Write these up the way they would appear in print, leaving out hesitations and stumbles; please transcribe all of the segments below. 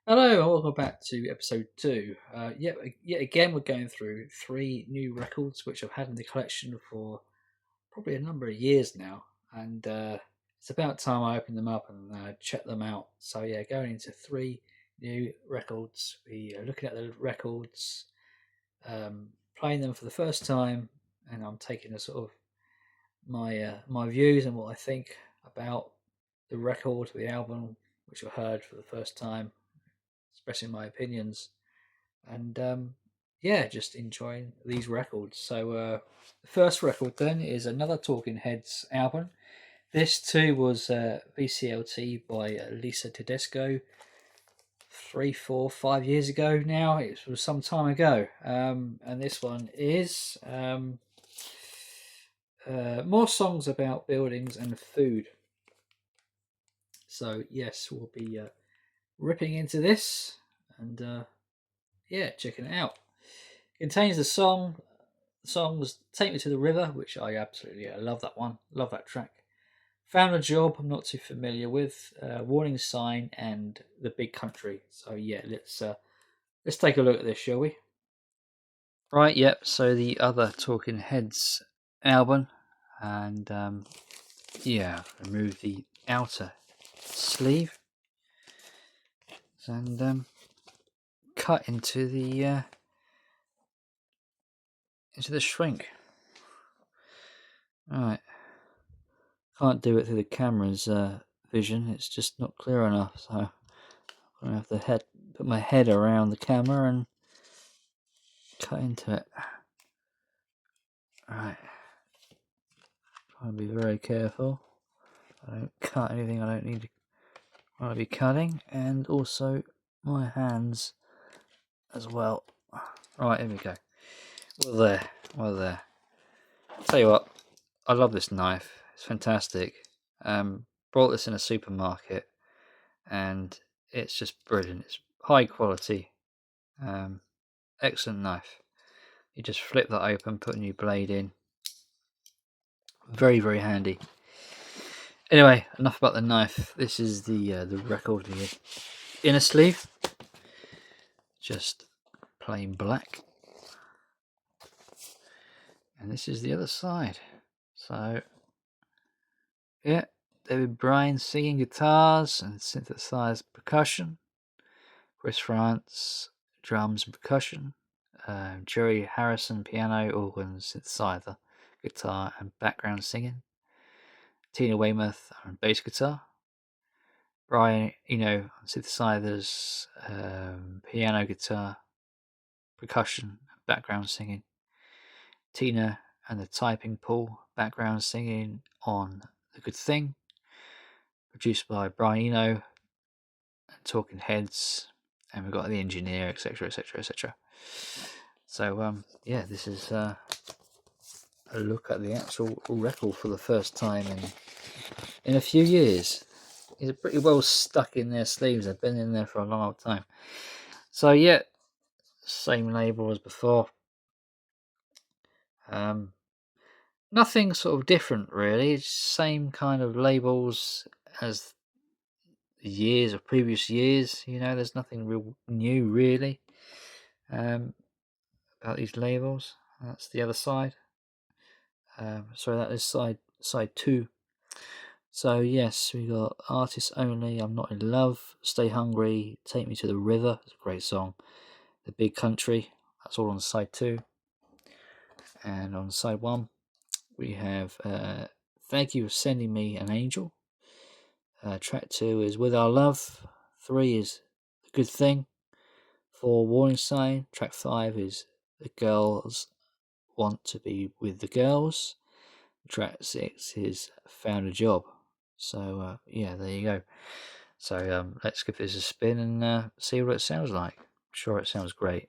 Hello and welcome back to episode 2. Yet again, we're going through 3 new records which I've had in the collection for probably a number of years now, and it's about time I open them up and check them out. So, yeah, going into 3 new records. We are looking at the records, playing them for the first time, and I'm taking a sort of my views and what I think about the record, the album, which I heard for the first time, expressing my opinions, and yeah, just enjoying these records. So the first record then is another Talking Heads album. This too was VCLT by Lisa Tedesco 3, 4, 5 years ago now. It was some time ago, and this one is more songs about buildings and food. So yes, we'll be ripping into this and yeah, checking it out. Contains the songs "Take Me to the River," which I love that one, love that track. "Found a Job," I'm not too familiar with. "Warning Sign" and "The Big Country." So yeah, let's take a look at this, shall we? Right, yep. So the other Talking Heads album, and yeah, remove the outer sleeve and cut into the shrink. Right. Can't do it through the camera's vision. It's just not clear enough. So I'm gonna have to put my head around the camera and cut into it. Right. Try and be very careful. I don't cut anything I don't need to be cutting, and also my hands as well. Right, here we go. Well there. Tell you what, I love this knife. It's fantastic. Bought this in a supermarket, and it's just brilliant. It's high quality. Excellent knife. You just flip that open, put a new blade in. Very, very handy. Anyway, enough about the knife. This is the record, the inner sleeve. Just plain black. And this is the other side. So, yeah, David Bryan singing guitars and synthesized percussion. Chris France, drums and percussion. Jerry Harrison, piano, organ, synthesizer, guitar and background singing. Tina Weymouth on bass guitar. Brian Eno on synthesizers, piano, guitar, percussion, background singing. Tina and the Typing Pool, background singing on The Good Thing. Produced by Brian Eno and Talking Heads. And we've got the engineer, etc., etc., etc. So, yeah, this is a look at the actual record for the first time in a few years. It's pretty well stuck in their sleeves. They've been in there for a long old time. So, yeah, same label as before. Nothing sort of different, really. It's same kind of labels as the years of previous years. You know, there's nothing real new, really, about these labels. That's the other side. Sorry, that is side 2. So yes, we got Artists Only, I'm Not in Love, Stay Hungry, Take Me to the River. It's a great song. The Big Country. That's all on side 2. And on side 1, we have Thank You for Sending Me an Angel. Track 2 is With Our Love. 3 is The Good Thing. 4, Warning Sign. Track 5 is The Girls Want to Be with the Girls. Track 6 is Found a Job. So yeah, there you go. So let's give this a spin and see what it sounds like. I'm sure it sounds great.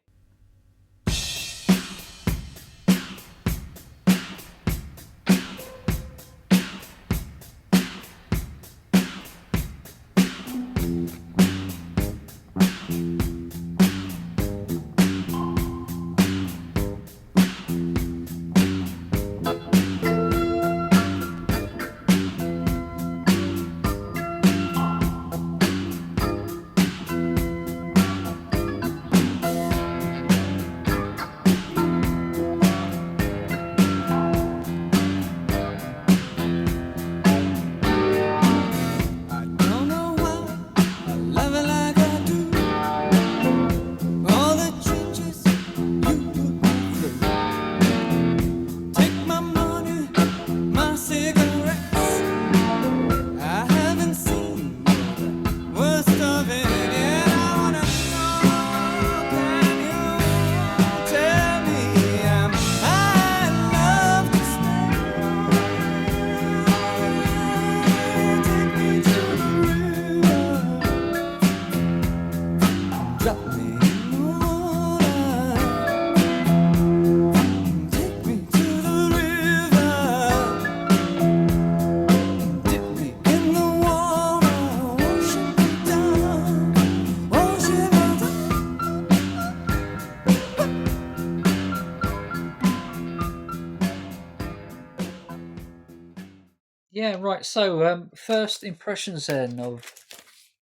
Yeah, right. So, first impressions then of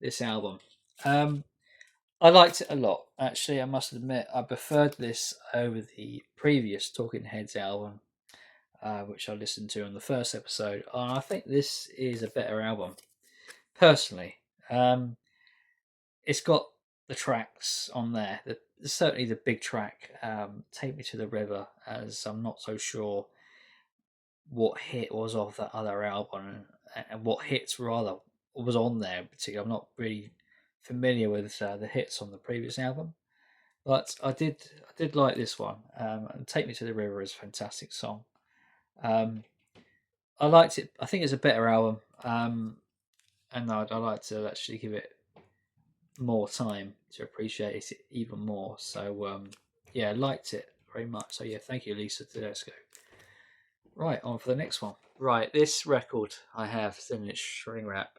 this album. I liked it a lot. Actually, I must admit, I preferred this over the previous Talking Heads album, which I listened to on the first episode. And I think this is a better album, personally. It's got the tracks on there. Certainly the big track, "Take Me to the River," as I'm not so sure what hit was off that other album and what hits rather was on there in particular. I'm not really familiar with the hits on the previous album, but I did like this one. And "Take Me to the River" is a fantastic song. Um, I liked it. I think it's a better album, and I like to actually give it more time to appreciate it even more. So yeah, I liked it very much. So yeah, thank you, Lisa Tedesco. Right, on for the next one. Right, this record I have still in its shrink wrap.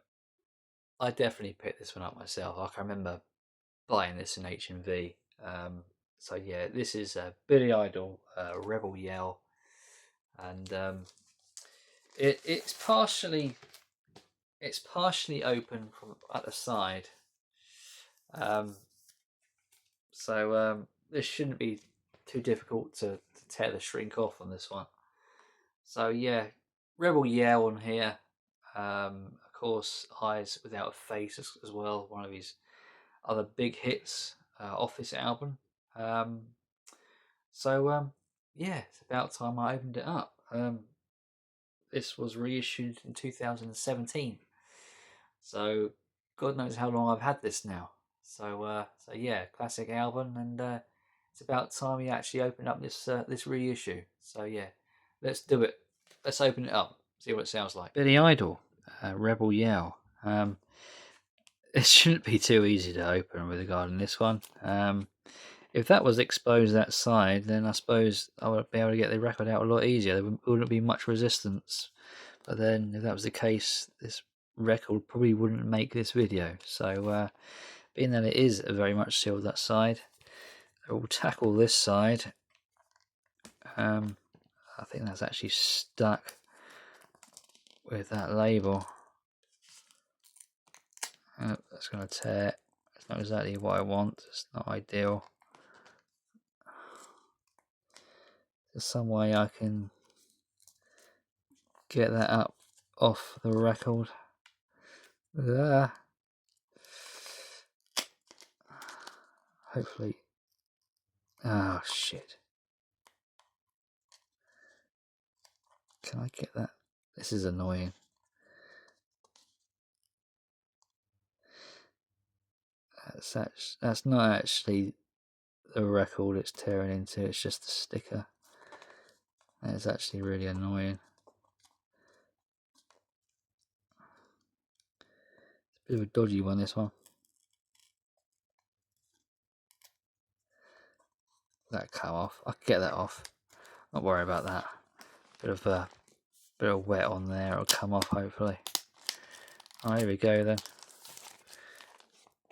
I definitely picked this one up myself. I can remember buying this in HMV. So yeah, this is Billy Idol, Rebel Yell, and it's partially open from at the side. So this shouldn't be too difficult to tear the shrink off on this one. So yeah, Rebel Yell on here. Of course, Eyes Without a Face as well, one of his other big hits off this album. So yeah, it's about time I opened it up. This was reissued in 2017, so God knows how long I've had this now. So yeah, classic album, and it's about time we actually opened up this reissue. So yeah, let's do it. Let's open it up. See what it sounds like. Billy Idol, Rebel Yell. It shouldn't be too easy to open with regarding this one. If that was exposed that side, then I suppose I would be able to get the record out a lot easier. There wouldn't be much resistance. But then, if that was the case, this record probably wouldn't make this video. So, being that it is very much sealed that side, we'll tackle this side. I think that's actually stuck with that label. That's going to tear. It's not exactly what I want. It's not ideal. There's some way I can get that up off the record. Hopefully. Oh shit. Can I get that? This is annoying. That's not actually the record it's tearing into, it's just the sticker. It's actually really annoying. It's a bit of a dodgy one, this one. That come off. I can get that off. Not worry about that. Bit of wet on there. It'll come off hopefully. Oh, here we go then.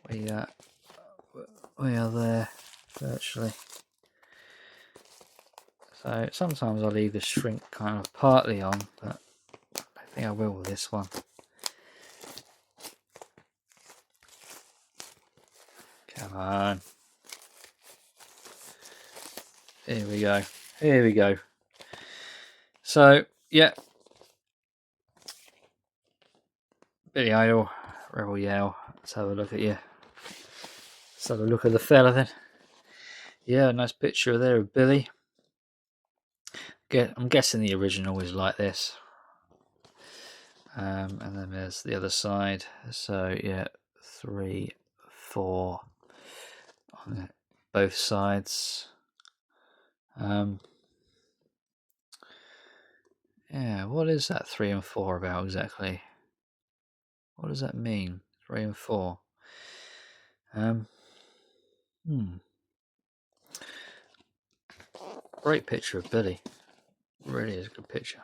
We are there virtually. So sometimes I leave the shrink kind of partly on, but I think I will with this one. Come on. Here we go. Here we go. So, yeah. Billy Idol, Rebel Yell. Let's have a look at you. Let's have a look at the fella then. Yeah, nice picture there of Billy. I'm guessing the original is like this. And then there's the other side. So, yeah, 3, 4 on both sides. Yeah, what is that 3 and 4 about exactly? What does that mean? 3 and 4. Great picture of Billy. Really is a good picture.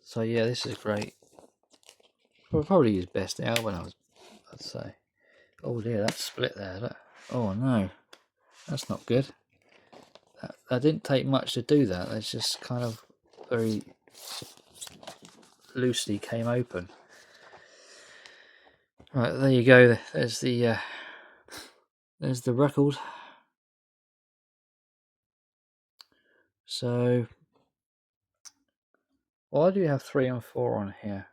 So yeah, this is great. Probably his best album, I'd say. Oh dear, that's split there. Look. Oh no, that's not good. That didn't take much to do that. That's just kind of very loosely came open. Right, there you go. There's the record. So, why do you have 3 and 4 on here?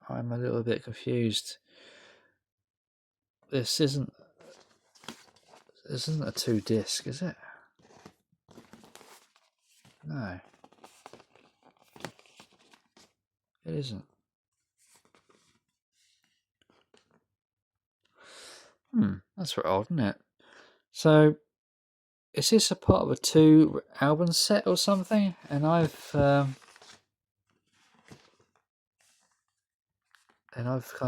I'm a little bit confused. This isn't a 2-disc, is it? No, it isn't. That's right odd, isn't it? So, is this a part of a 2 album set or something? And I've kind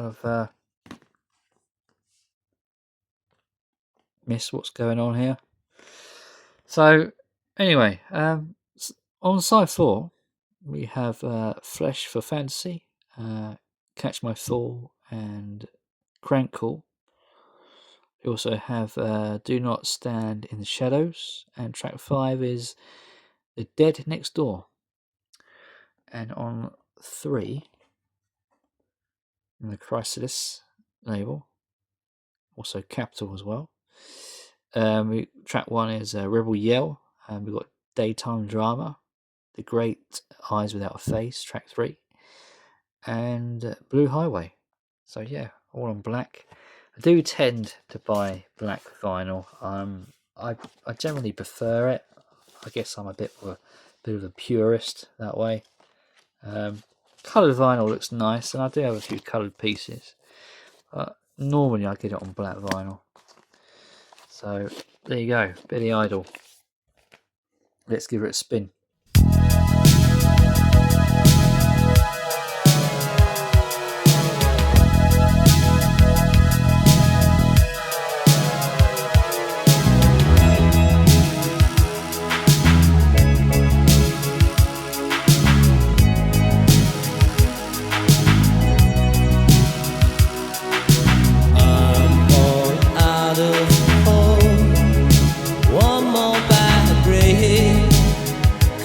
of missed what's going on here. So, anyway, on side 4, we have Flesh for Fantasy, Catch My Fall, and Crank Call. We also have Do Not Stand in the Shadows, and track 5 is The Dead Next Door. And on 3, in the Chrysalis label, also Capital as well. Track 1 is Rebel Yell, and we've got Daytime Drama, The Great Eyes Without a Face, track 3, and Blue Highway. So yeah, all on black. I do tend to buy black vinyl. I generally prefer it. I guess I'm a bit of a purist that way. Coloured vinyl looks nice, and I do have a few coloured pieces. But normally I get it on black vinyl. So there you go, Billy Idol. Let's give it a spin.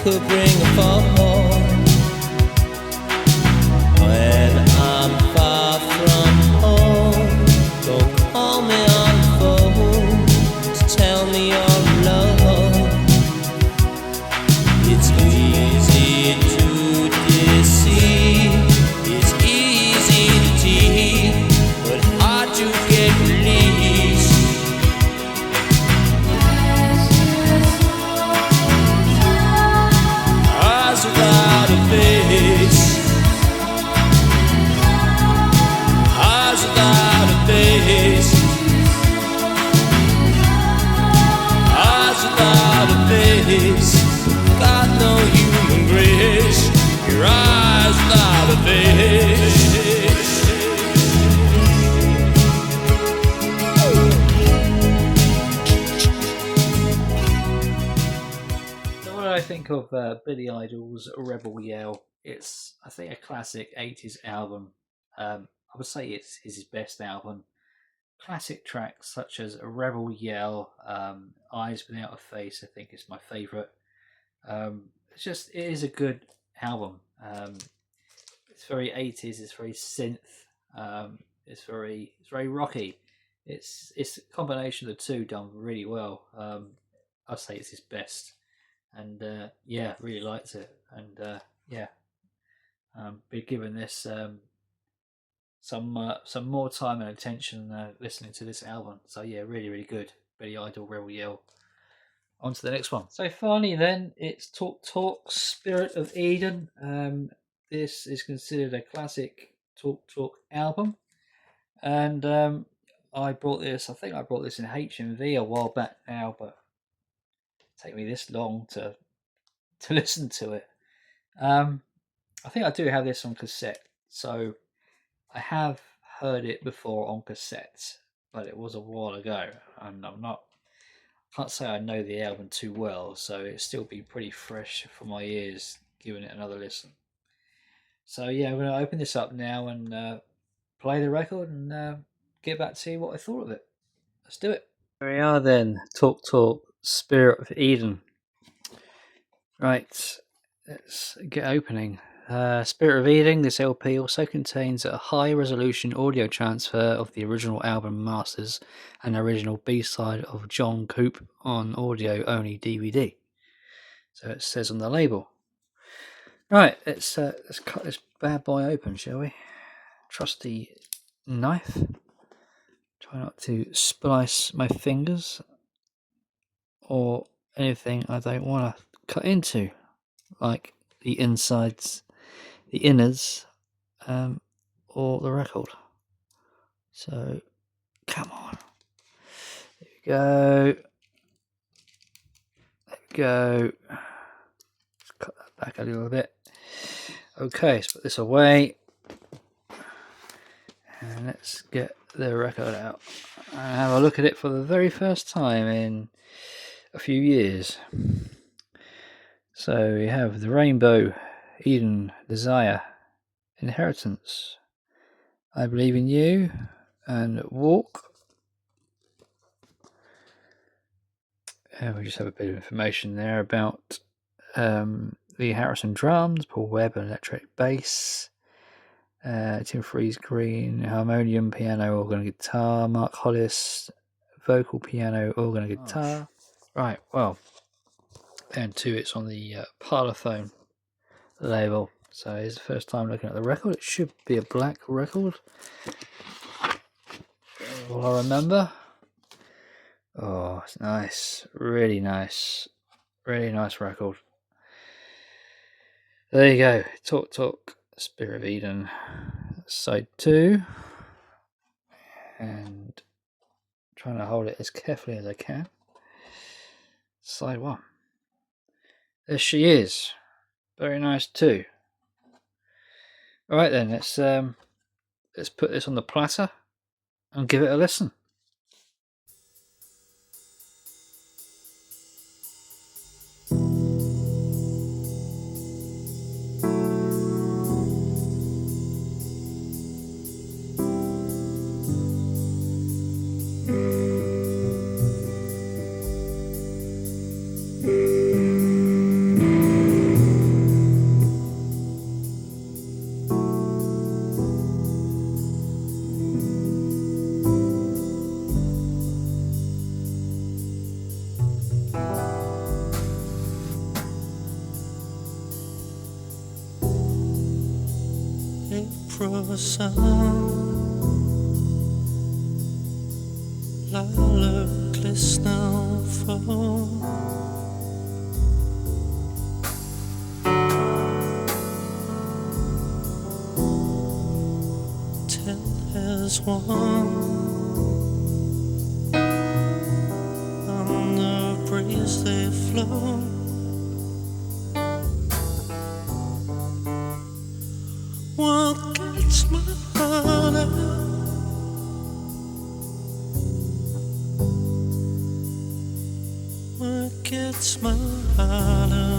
Could bring a fall when I'm far from home. Don't call me on the phone to tell me you're alone. It's easy to deceive, it's easy to cheat, but hard to get released. Without a face, eyes without a face, eyes without a face, got no human grace, your eyes without a face. I think of Billy Idol's Rebel Yell. It's, I think, a classic 80s album. I would say it's his best album. Classic tracks such as Rebel Yell, Eyes Without a Face, I think is my favourite. It is a good album. It's very 80s, it's very synth, it's very rocky. It's a combination of the two done really well. I'd say it's his best. And really liked it, and be giving this some more time and attention listening to this album. So yeah, really good. Billy Idol, Rebel Yell. On to the next one. So finally, then it's Talk Spirit of Eden. This is considered a classic Talk album, and I brought this. I think I brought this in HMV a while back now, but take me this long to listen to it. I think I do have this on cassette, so I have heard it before on cassette, but it was a while ago, and can't say I know the album too well, so it'll still be pretty fresh for my ears giving it another listen. So yeah, I'm going to open this up now and play the record and get back to you what I thought of it. Let's do it. Here we are then, Talk Spirit of Eden. Right, let's get opening. Spirit of Eden, this LP also contains a high-resolution audio transfer of the original album masters and original B-side of John Coop on audio-only DVD. So it says on the label. Right, let's cut this bad boy open, shall we? Trusty knife. Try not to splice my fingers or anything I don't want to cut into, like the insides, the innards, or the record. So, come on. There we go. There we go. Let's cut that back a little bit. Okay, let's put this away. And let's get the record out and have a look at it for the very first time in a few years. So we have The Rainbow, Eden, Desire, Inheritance, I Believe in You, and Walk. And we just have a bit of information there about Lee Harrison drums, Paul Webb on electric bass, Tim Freeze Green, harmonium, piano, organ, and guitar, Mark Hollis, vocal, piano, organ, and guitar. Right, well, and two, it's on the Parlophone label. So it's the first time looking at the record. It should be a black record. All I remember. Oh, it's nice. Really nice. Really nice record. There you go. Talk Talk, Spirit of Eden, side 2. And trying to hold it as carefully as I can. Side 1. There she is. Very nice too. Alright then, let's put this on the platter and give it a listen. Sun, lilac glistening fall. Till as one on the breeze they flow. What gets my heart out? What gets my heart out?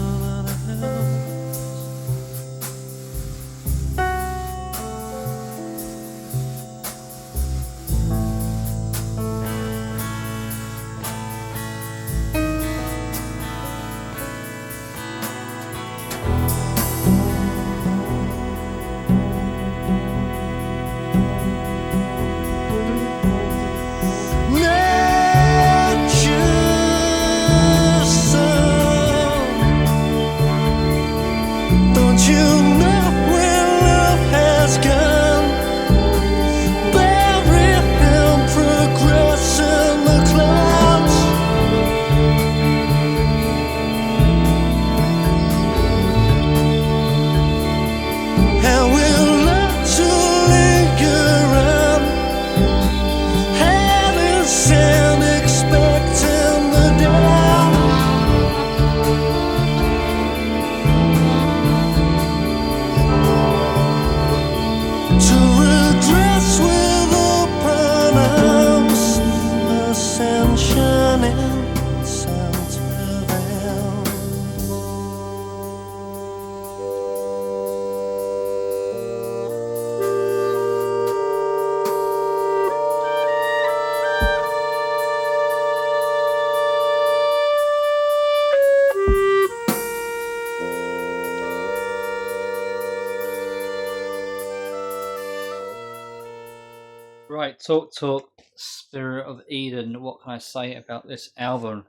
Right, talk, Spirit of Eden. What can I say about this album?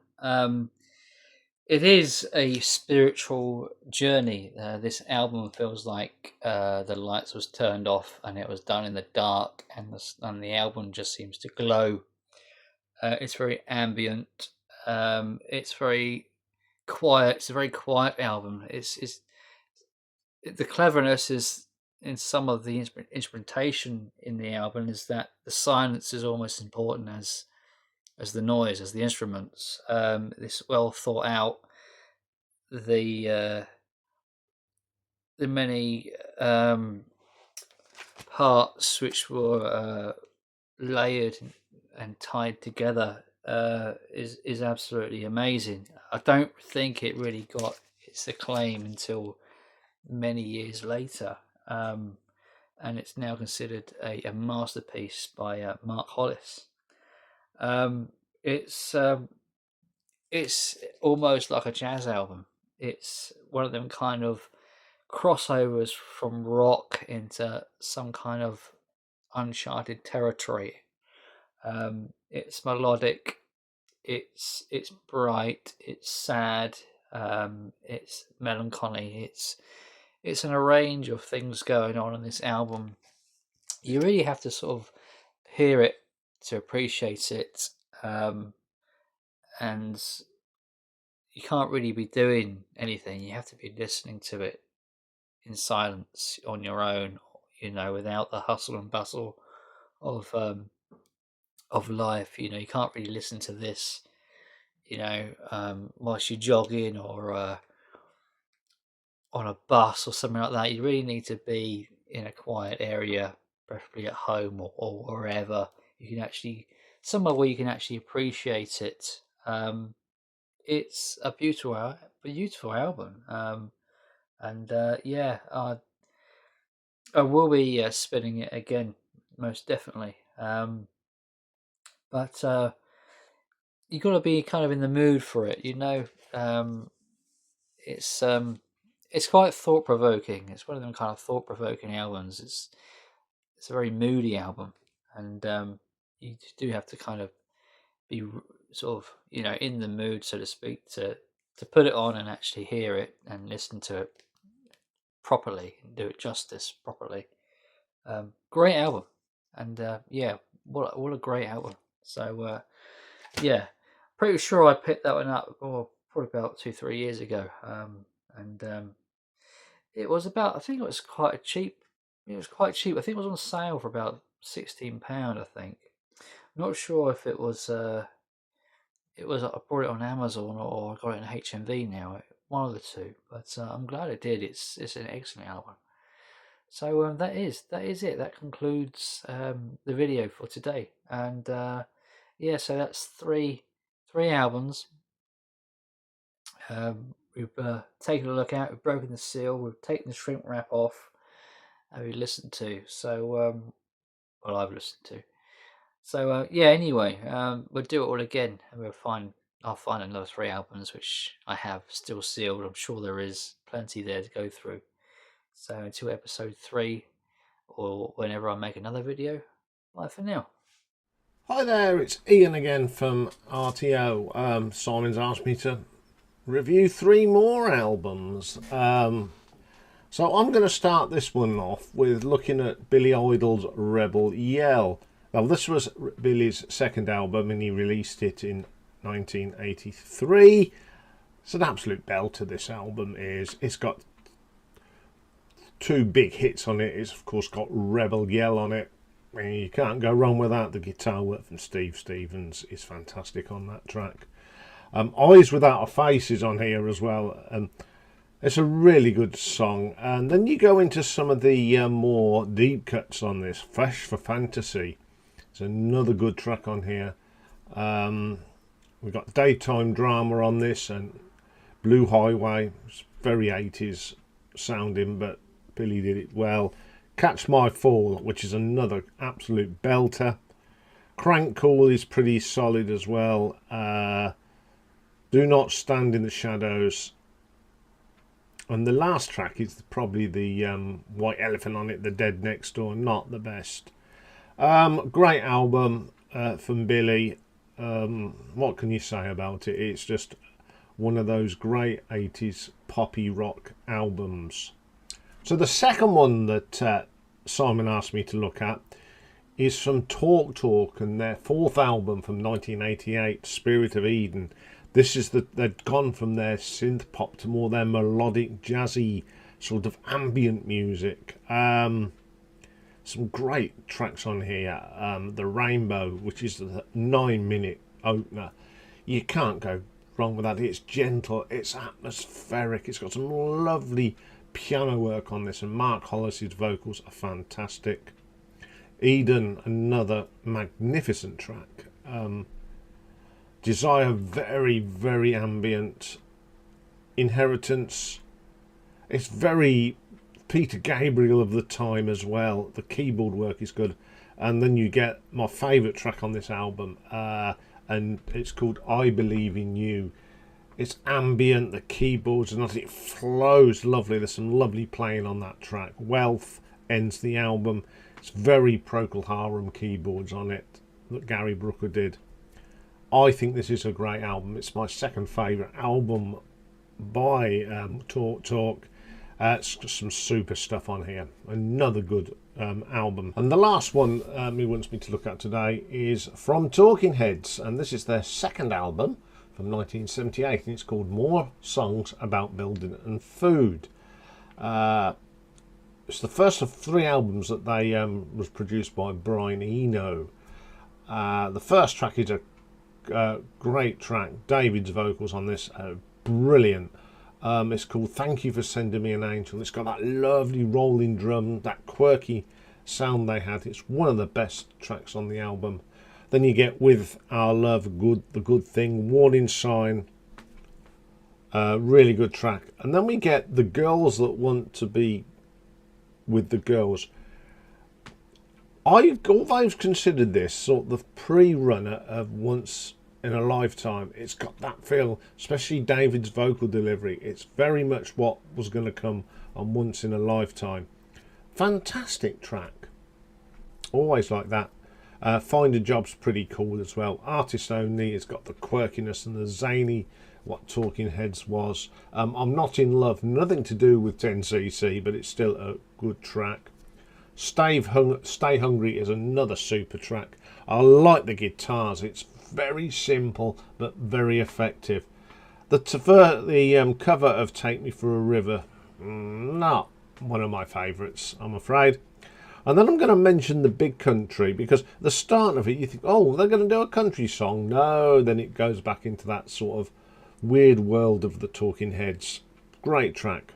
It is a spiritual journey. This album feels like the lights was turned off and it was done in the dark, and the album just seems to glow. It's very ambient. It's very quiet. It's a very quiet album. The cleverness is in some of the instrumentation in the album is that the silence is almost important as the noise, as the instruments. This well thought out. The many parts which were layered and tied together is absolutely amazing. I don't think it really got its acclaim until many years later, and it's now considered a masterpiece by Mark Hollis. It's almost like a jazz album. It's one of them kind of crossovers from rock into some kind of uncharted territory. It's melodic, it's bright, it's sad, it's melancholy, it's an arrange of things going on in this album. You really have to sort of hear it to appreciate it, and you can't really be doing anything. You have to be listening to it in silence on your own, without the hustle and bustle of life. You can't really listen to this, whilst you're jogging or on a bus or something like that. You really need to be in a quiet area, preferably at home or wherever you can actually, somewhere where you can actually appreciate it. It's a beautiful album, and I will be spinning it again, most definitely. But you got to be kind of in the mood for it, It's quite thought provoking. It's one of them kind of thought provoking albums. It's a very moody album, and you do have to kind of be sort of in the mood, so to speak, to put it on and actually hear it and listen to it properly and do it justice properly. Great album, and what a great album. So pretty sure I picked that one up probably about 2-3 years ago, and it was about, I think it was quite cheap. It was quite cheap. I think it was on sale for about £16. I think. I'm not sure if it was. I bought it on Amazon or I got it in HMV now. One of the two. But I'm glad I did. It's an excellent album. So that is it. That concludes the video for today. And so that's three albums. We've taken a look at. We've broken the seal. We've taken the shrink wrap off. And we listened to. So I've listened to. So anyway, we'll do it all again, and I'll find another 3 albums which I have still sealed. I'm sure there is plenty there to go through. So until episode 3, or whenever I make another video, bye for now. Hi there, it's Ian again from RTO. Simon's asked me to review 3 more albums. So I'm going to start this one off with looking at Billy Idol's Rebel Yell. Now, this was Billy's second album, and he released it in 1983. It's an absolute belter, this album is. It's got 2 big hits on it. It's, of course, got Rebel Yell on it. I mean, you can't go wrong with that. The guitar work from Steve Stevens is fantastic on that track. Eyes Without a Face is on here as well. It's a really good song. And then you go into some of the more deep cuts on this. Fresh for Fantasy. It's another good track on here. We've got Daytime Drama on this, and Blue Highway. It's very 80s sounding, but Billy did it well. Catch My Fall, which is another absolute belter. Crank Call is pretty solid as well. Do Not Stand in the Shadows. And the last track is probably the White Elephant on it, The Dead Next Door. Not the best. Great album from Billy. What can you say about it? It's just one of those great 80s poppy rock albums. So the second one that Simon asked me to look at is from Talk Talk and their fourth album from 1988, Spirit of Eden. This is they'd gone from their synth pop to more their melodic, jazzy, sort of ambient music. Some great tracks on here. The Rainbow, which is the 9-minute opener. You can't go wrong with that. It's gentle, it's atmospheric, it's got some lovely piano work on this, and Mark Hollis's vocals are fantastic. Eden, another magnificent track. Desire, very, very ambient. Inheritance, it's very Peter Gabriel of the time as well. The keyboard work is good. And then you get my favourite track on this album, and it's called I Believe in You. It's ambient, the keyboards and it flows lovely. There's some lovely playing on that track. Wealth ends the album. It's very Procol Harum keyboards on it that Gary Brooker did. I think this is a great album. It's my second favourite album by Talk Talk. It's got some super stuff on here. Another good album. And the last one he wants me to look at today is from Talking Heads, and this is their second album from 1978, and it's called More Songs About Building and Food. It's the first of 3 albums that they was produced by Brian Eno. The first track is a great track. David's vocals on this are brilliant. It's called Thank You for Sending Me an Angel. It's got that lovely rolling drum, that quirky sound they had. It's one of the best tracks on the album. Then you get With Our Love, The Good Thing, Warning Sign, really good track. And then we get The Girls That Want to Be with the Girls. I've always considered this sort of the pre-runner of Once in a Lifetime. It's got that feel, especially David's vocal delivery. It's very much what was going to come on Once in a Lifetime. Fantastic track. Always like that. Find a Job's pretty cool as well. Artist Only, it's got the quirkiness and the zany what Talking Heads was. I'm Not in Love, nothing to do with 10cc, but it's still a good track. Stay Hungry is another super track. I like the guitars. It's very simple but very effective. The cover of Take Me for a River, not one of my favourites, I'm afraid. And then I'm going to mention The Big Country, because the start of it you think, oh, they're going to do a country song. No, then it goes back into that sort of weird world of the Talking Heads. Great track.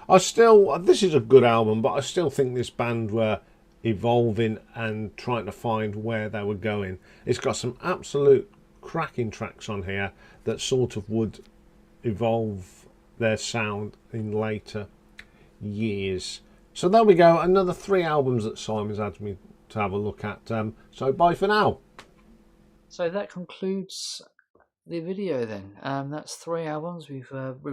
This is a good album, but I still think this band were evolving and trying to find where they were going. It's got some absolute cracking tracks on here that sort of would evolve their sound in later years. So there we go, another 3 albums that Simon's had me to have a look at. So bye for now. So that concludes the video then. That's 3 albums. We've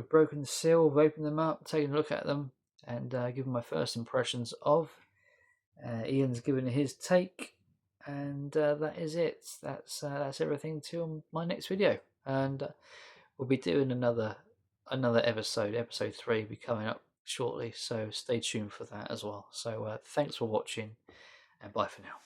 broken the seal, we've opened them up, taken a look at them, and given my first impressions of. Ian's given his take, and that is it. That's everything till my next video, and we'll be doing another episode. Episode 3 will be coming up shortly, so stay tuned for that as well. So thanks for watching, and bye for now.